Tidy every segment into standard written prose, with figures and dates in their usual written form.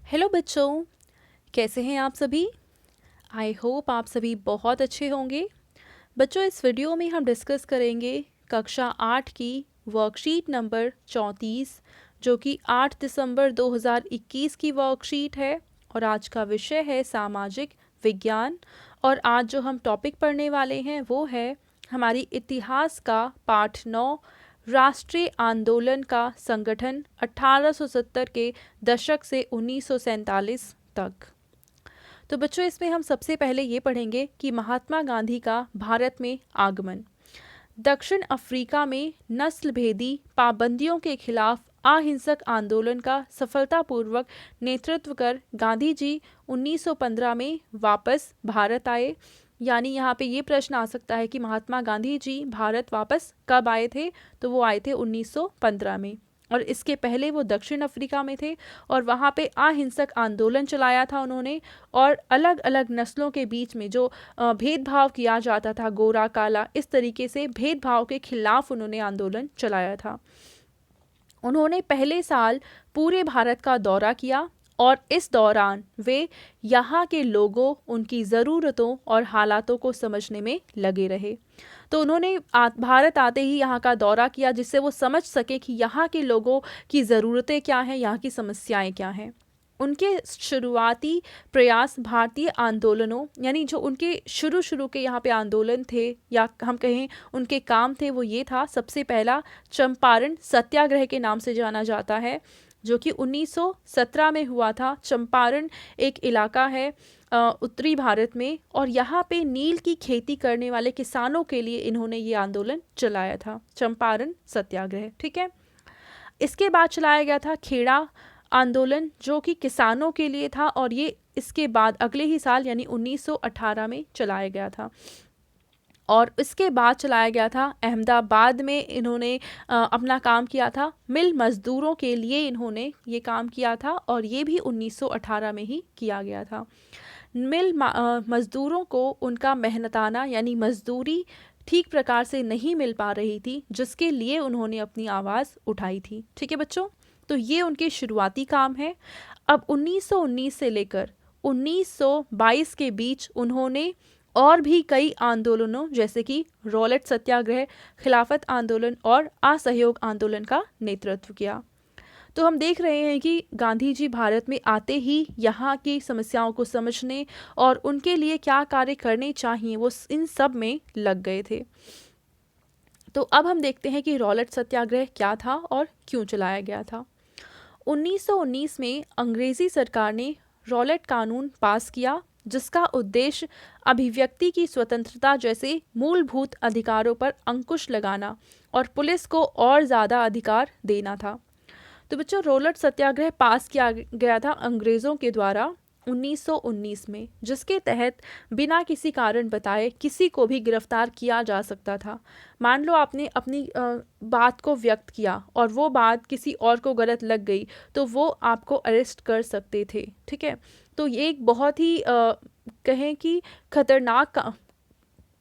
Hello बच्चों, कैसे हैं आप सभी। आई होप आप सभी बहुत अच्छे होंगे। बच्चों, इस वीडियो में हम डिस्कस करेंगे कक्षा 8 की वर्कशीट नंबर 34, जो कि 8 दिसंबर 2021 की वर्कशीट है। और आज का विषय है सामाजिक विज्ञान। और आज जो हम टॉपिक पढ़ने वाले हैं वो है हमारी इतिहास का पाठ 9, राष्ट्रीय आंदोलन का संगठन 1870 के दशक से 1947 तक। तो बच्चों, इसमें हम सबसे पहले ये पढ़ेंगे कि महात्मा गांधी का भारत में आगमन। दक्षिण अफ्रीका में नस्ल भेदी पाबंदियों के खिलाफ अहिंसक आंदोलन का सफलतापूर्वक नेतृत्व कर गांधी जी 1915 में वापस भारत आए। यानी यहाँ पे ये प्रश्न आ सकता है कि महात्मा गांधी जी भारत वापस कब आए थे, तो वो आए थे 1915 में। और इसके पहले वो दक्षिण अफ्रीका में थे और वहाँ पे अहिंसक आंदोलन चलाया था उन्होंने। और अलग अलग नस्लों के बीच में जो भेदभाव किया जाता था, गोरा काला, इस तरीके से भेदभाव के खिलाफ उन्होंने आंदोलन चलाया था। उन्होंने पहले साल पूरे भारत का दौरा किया और इस दौरान वे यहाँ के लोगों, उनकी ज़रूरतों और हालातों को समझने में लगे रहे। तो उन्होंने भारत आते ही यहाँ का दौरा किया जिससे वो समझ सके कि यहाँ के लोगों की ज़रूरतें क्या हैं, यहाँ की समस्याएं क्या हैं। उनके शुरुआती प्रयास भारतीय आंदोलनों, यानी जो उनके शुरू के यहाँ पे आंदोलन थे या हम कहें उनके काम थे, वो ये था। सबसे पहला चंपारण सत्याग्रह के नाम से जाना जाता है, जो कि 1917 में हुआ था। चंपारण एक इलाका है उत्तरी भारत में, और यहाँ पे नील की खेती करने वाले किसानों के लिए इन्होंने ये आंदोलन चलाया था, चंपारण सत्याग्रह। ठीक है। इसके बाद चलाया गया था खेड़ा आंदोलन, जो कि किसानों के लिए था, और ये इसके बाद अगले ही साल यानी 1918 में चलाया गया था। और इसके बाद चलाया गया था अहमदाबाद में, इन्होंने अपना काम किया था। मिल मज़दूरों के लिए इन्होंने ये काम किया था और ये भी 1918 में ही किया गया था। मिल मज़दूरों को उनका मेहनताना यानी मज़दूरी ठीक प्रकार से नहीं मिल पा रही थी, जिसके लिए उन्होंने अपनी आवाज़ उठाई थी। ठीक है बच्चों, तो ये उनके शुरुआती काम है। अब 1919 से लेकर 1922 के बीच उन्होंने और भी कई आंदोलनों जैसे कि रॉलेट सत्याग्रह, खिलाफत आंदोलन और असहयोग आंदोलन का नेतृत्व किया। तो हम देख रहे हैं कि गांधी जी भारत में आते ही यहाँ की समस्याओं को समझने और उनके लिए क्या कार्य करने चाहिए वो इन सब में लग गए थे। तो अब हम देखते हैं कि रॉलेट सत्याग्रह क्या था और क्यों चलाया गया था। 1919 में अंग्रेजी सरकार ने रॉलेट कानून पास किया, जिसका उद्देश्य अभिव्यक्ति की स्वतंत्रता जैसे मूलभूत अधिकारों पर अंकुश लगाना और पुलिस को और ज़्यादा अधिकार देना था। तो बच्चों, रॉलेट सत्याग्रह पास किया गया था अंग्रेज़ों के द्वारा 1919 में, जिसके तहत बिना किसी कारण बताए किसी को भी गिरफ्तार किया जा सकता था। मान लो आपने अपनी बात को व्यक्त किया और वो बात किसी और को गलत लग गई, तो वो आपको अरेस्ट कर सकते थे। ठीक है। तो ये एक बहुत ही कहें कि खतरनाक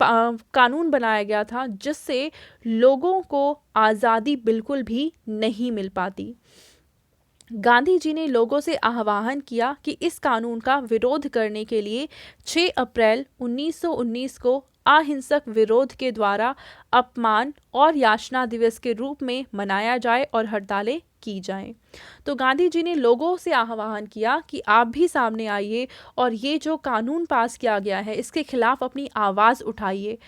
कानून बनाया गया था, जिससे लोगों को आज़ादी बिल्कुल भी नहीं मिल पाती। गांधी जी ने लोगों से आह्वान किया कि इस कानून का विरोध करने के लिए 6 अप्रैल 1919 को अहिंसक विरोध के द्वारा अपमान और याचना दिवस के रूप में मनाया जाए और हड़तालें की जाएं। तो गांधी जी ने लोगों से आह्वान किया कि आप भी सामने आइए और ये जो कानून पास किया गया है इसके खिलाफ अपनी आवाज़ उठाइए।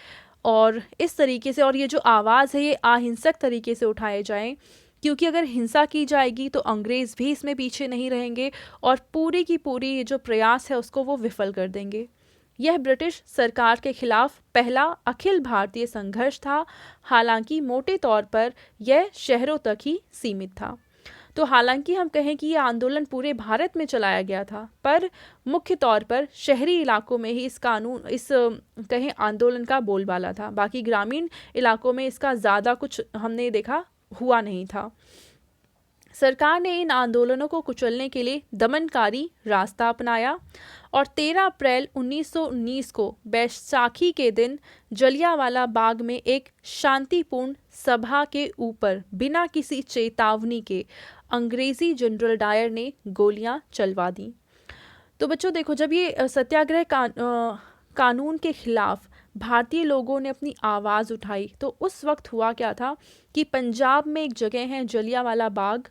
और इस तरीके से, और ये जो आवाज़ है ये अहिंसक तरीके से उठाए जाएं, क्योंकि अगर हिंसा की जाएगी तो अंग्रेज़ भी इसमें पीछे नहीं रहेंगे और पूरी की पूरी ये जो प्रयास है उसको वो विफल कर देंगे। यह ब्रिटिश सरकार के खिलाफ पहला अखिल भारतीय संघर्ष था। हालांकि मोटे तौर पर यह शहरों तक ही सीमित था। तो हालांकि हम कहें कि यह आंदोलन पूरे भारत में चलाया गया था, पर मुख्य तौर पर शहरी इलाकों में ही इस कहें आंदोलन का बोलबाला था। बाकी ग्रामीण इलाकों में इसका ज़्यादा कुछ हमने देखा हुआ नहीं था। सरकार ने इन आंदोलनों को कुचलने के लिए दमनकारी रास्ता अपनाया और 13 अप्रैल 1919 को बैसाखी के दिन जलियांवाला बाग में एक शांतिपूर्ण सभा के ऊपर बिना किसी चेतावनी के अंग्रेज़ी जनरल डायर ने गोलियां चलवा दी। तो बच्चों देखो, जब ये सत्याग्रह कानून के खिलाफ भारतीय लोगों ने अपनी आवाज़ उठाई, तो उस वक्त हुआ क्या था कि पंजाब में एक जगह है जलियांवाला बाग,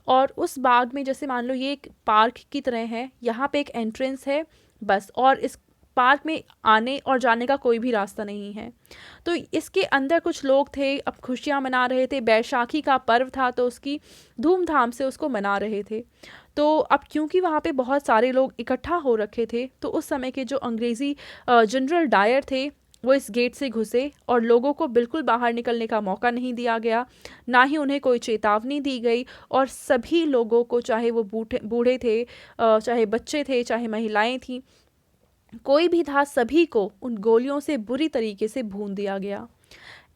और उस बाग में जैसे मान लो ये एक पार्क की तरह है, यहाँ पे एक एंट्रेंस है बस, और इस पार्क में आने और जाने का कोई भी रास्ता नहीं है। तो इसके अंदर कुछ लोग थे, अब खुशियाँ मना रहे थे, बैसाखी का पर्व था तो उसकी धूमधाम से उसको मना रहे थे। तो अब क्योंकि वहाँ पे बहुत सारे लोग इकट्ठा हो रखे थे, तो उस समय के जो अंग्रेज़ी जनरल डायर थे वो इस गेट से घुसे और लोगों को बिल्कुल बाहर निकलने का मौका नहीं दिया गया, ना ही उन्हें कोई चेतावनी दी गई, और सभी लोगों को, चाहे वो बूढ़े थे, चाहे बच्चे थे, चाहे महिलाएं थीं, कोई भी था, सभी को उन गोलियों से बुरी तरीके से भून दिया गया।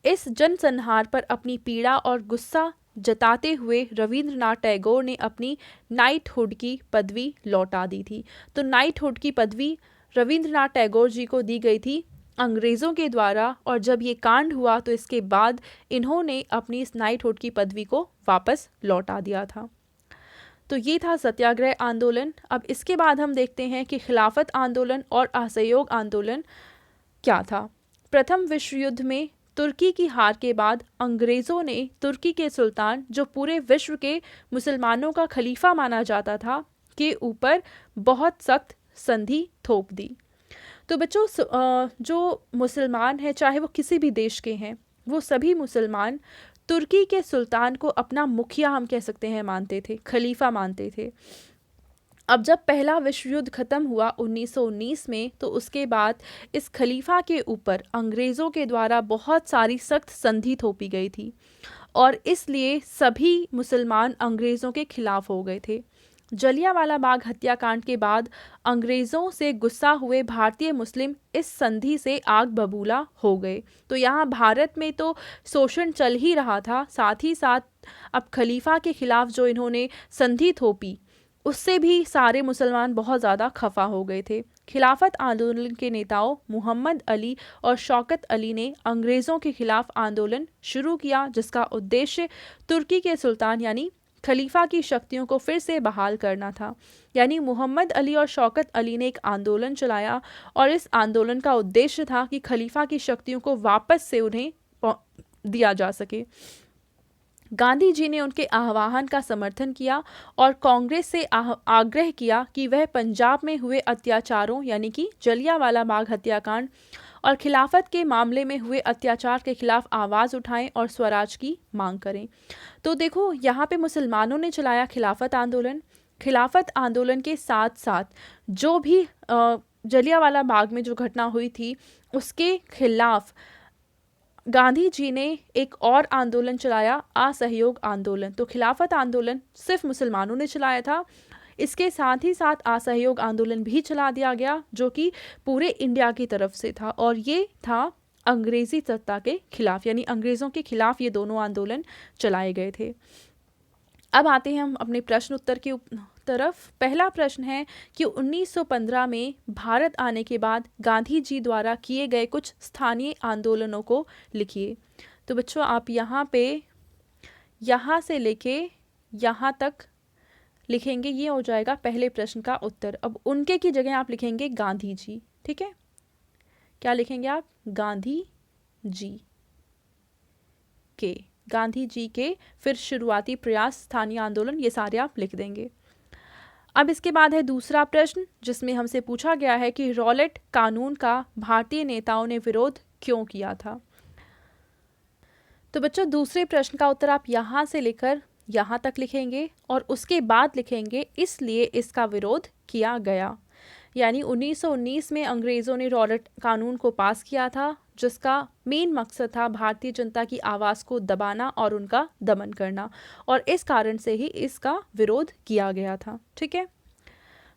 इस जनसंहार पर अपनी पीड़ा और गुस्सा जताते हुए रविंद्रनाथ टैगोर ने अपनी नाइटहुड की पदवी लौटा दी थी। तो नाइटहुड की पदवी रविंद्रनाथ टैगोर जी को दी गई थी अंग्रेज़ों के द्वारा, और जब ये कांड हुआ तो इसके बाद इन्होंने अपनी इस नाइटहुड की पदवी को वापस लौटा दिया था। तो ये था सत्याग्रह आंदोलन। अब इसके बाद हम देखते हैं कि खिलाफत आंदोलन और असहयोग आंदोलन क्या था। प्रथम विश्व युद्ध में तुर्की की हार के बाद अंग्रेज़ों ने तुर्की के सुल्तान, जो पूरे विश्व के मुसलमानों का खलीफा माना जाता था, के ऊपर बहुत सख्त संधि थोप दी। तो बच्चों, जो मुसलमान हैं, चाहे वो किसी भी देश के हैं, वो सभी मुसलमान तुर्की के सुल्तान को अपना मुखिया, हम कह सकते हैं, मानते थे, खलीफा मानते थे। अब जब पहला विश्व युद्ध ख़त्म हुआ 1919 में, तो उसके बाद इस खलीफा के ऊपर अंग्रेज़ों के द्वारा बहुत सारी सख्त संधि थोपी गई थी, और इसलिए सभी मुसलमान अंग्रेज़ों के खिलाफ हो गए थे। जलियांवाला बाग हत्याकांड के बाद अंग्रेज़ों से गुस्सा हुए भारतीय मुस्लिम इस संधि से आग बबूला हो गए। तो यहाँ भारत में तो शोषण चल ही रहा था, साथ ही साथ अब खलीफा के खिलाफ जो इन्होंने संधि थोपी, उससे भी सारे मुसलमान बहुत ज़्यादा खफा हो गए थे। खिलाफत आंदोलन के नेताओं मोहम्मद अली और शौकत अली ने अंग्रेज़ों के खिलाफ आंदोलन शुरू किया, जिसका उद्देश्य तुर्की के सुल्तान यानी खलीफा की शक्तियों को फिर से बहाल करना था। यानी मोहम्मद अली और शौकत अली ने एक आंदोलन चलाया, और इस आंदोलन का उद्देश्य था कि खलीफा की शक्तियों को वापस से उन्हें दिया जा सके। गांधी जी ने उनके आह्वान का समर्थन किया और कांग्रेस से आग्रह किया कि वह पंजाब में हुए अत्याचारों, यानी कि जलियांवाला बाग हत्याकांड और खिलाफत के मामले में हुए अत्याचार के खिलाफ आवाज़ उठाएं और स्वराज की मांग करें। तो देखो, यहाँ पे मुसलमानों ने चलाया खिलाफत आंदोलन। खिलाफत आंदोलन के साथ साथ जो भी जलियांवाला बाग में जो घटना हुई थी, उसके खिलाफ गांधी जी ने एक और आंदोलन चलाया, असहयोग आंदोलन। तो खिलाफत आंदोलन सिर्फ मुसलमानों ने चलाया था, इसके साथ ही साथ असहयोग आंदोलन भी चला दिया गया, जो कि पूरे इंडिया की तरफ से था, और ये था अंग्रेज़ी सत्ता के खिलाफ, यानी अंग्रेज़ों के खिलाफ ये दोनों आंदोलन चलाए गए थे। अब आते हैं हम अपने प्रश्न उत्तर की तरफ। पहला प्रश्न है कि 1915 में भारत आने के बाद गांधी जी द्वारा किए गए कुछ स्थानीय आंदोलनों को लिखिए। तो बच्चों, आप यहाँ से लेके यहाँ तक लिखेंगे, ये हो जाएगा पहले प्रश्न का उत्तर। अब उनके की जगह आप लिखेंगे गांधी जी, ठीक है? क्या लिखेंगे आप? गांधी जी के, फिर शुरुआती प्रयास, स्थानीय आंदोलन, ये सारे आप लिख देंगे। अब इसके बाद है दूसरा प्रश्न, जिसमें हमसे पूछा गया है कि रॉलेट कानून का भारतीय नेताओं ने विरोध क्यों किया था। तो बच्चों, दूसरे प्रश्न का उत्तर आप यहाँ से लेकर यहाँ तक लिखेंगे, और उसके बाद लिखेंगे इसलिए इसका विरोध किया गया। यानी 1919 में अंग्रेज़ों ने रॉलेट कानून को पास किया था, जिसका मेन मकसद था भारतीय जनता की आवाज़ को दबाना और उनका दमन करना, और इस कारण से ही इसका विरोध किया गया था। ठीक है,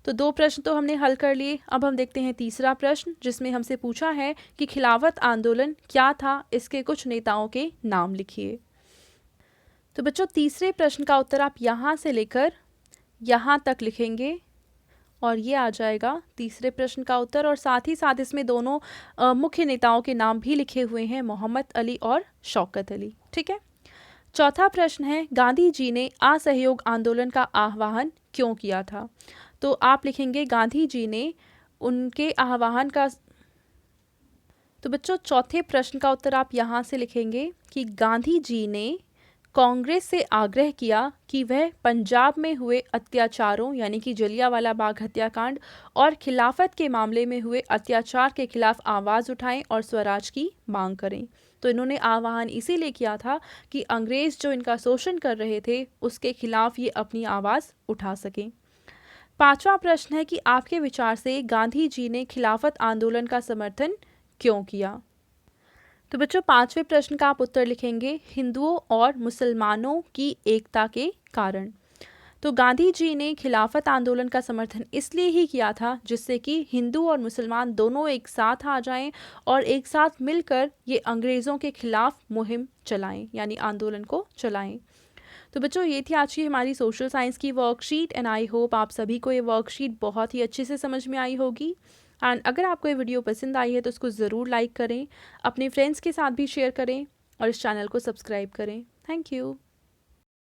तो दो प्रश्न तो हमने हल कर लिए। अब हम देखते हैं तीसरा प्रश्न, जिसमें हमसे पूछा है कि खिलाफत आंदोलन क्या था, इसके कुछ नेताओं के नाम लिखिए। तो बच्चों, तीसरे प्रश्न का उत्तर आप यहाँ से लेकर यहाँ तक लिखेंगे, और ये आ जाएगा तीसरे प्रश्न का उत्तर, और साथ ही साथ इसमें दोनों मुख्य नेताओं के नाम भी लिखे हुए हैं, मोहम्मद अली और शौकत अली। ठीक है, चौथा प्रश्न है, गांधी जी ने असहयोग आंदोलन का आह्वान क्यों किया था? तो आप लिखेंगे गांधी जी ने उनके आह्वान का। तो बच्चों चौथे प्रश्न का उत्तर आप यहाँ से लिखेंगे कि गांधी जी ने कांग्रेस से आग्रह किया कि वह पंजाब में हुए अत्याचारों यानी कि जलियांवाला बाग हत्याकांड और खिलाफत के मामले में हुए अत्याचार के खिलाफ आवाज़ उठाएं और स्वराज की मांग करें। तो इन्होंने आह्वान इसीलिए किया था कि अंग्रेज़ जो इनका शोषण कर रहे थे उसके खिलाफ ये अपनी आवाज़ उठा सकें। पांचवा प्रश्न है कि आपके विचार से गांधी जी ने खिलाफत आंदोलन का समर्थन क्यों किया? तो बच्चों पांचवें प्रश्न का आप उत्तर लिखेंगे हिंदुओं और मुसलमानों की एकता के कारण। तो गांधी जी ने खिलाफत आंदोलन का समर्थन इसलिए ही किया था जिससे कि हिंदू और मुसलमान दोनों एक साथ आ जाएं और एक साथ मिलकर ये अंग्रेज़ों के खिलाफ मुहिम चलाएं यानी आंदोलन को चलाएं। तो बच्चों ये थी आज की हमारी सोशल साइंस की वर्कशीट एंड आई होप आप सभी को ये वर्कशीट बहुत ही अच्छे से समझ में आई होगी। एंड अगर आपको ये वीडियो पसंद आई है तो उसको ज़रूर लाइक करें, अपने फ्रेंड्स के साथ भी शेयर करें और इस चैनल को सब्सक्राइब करें। Thank you.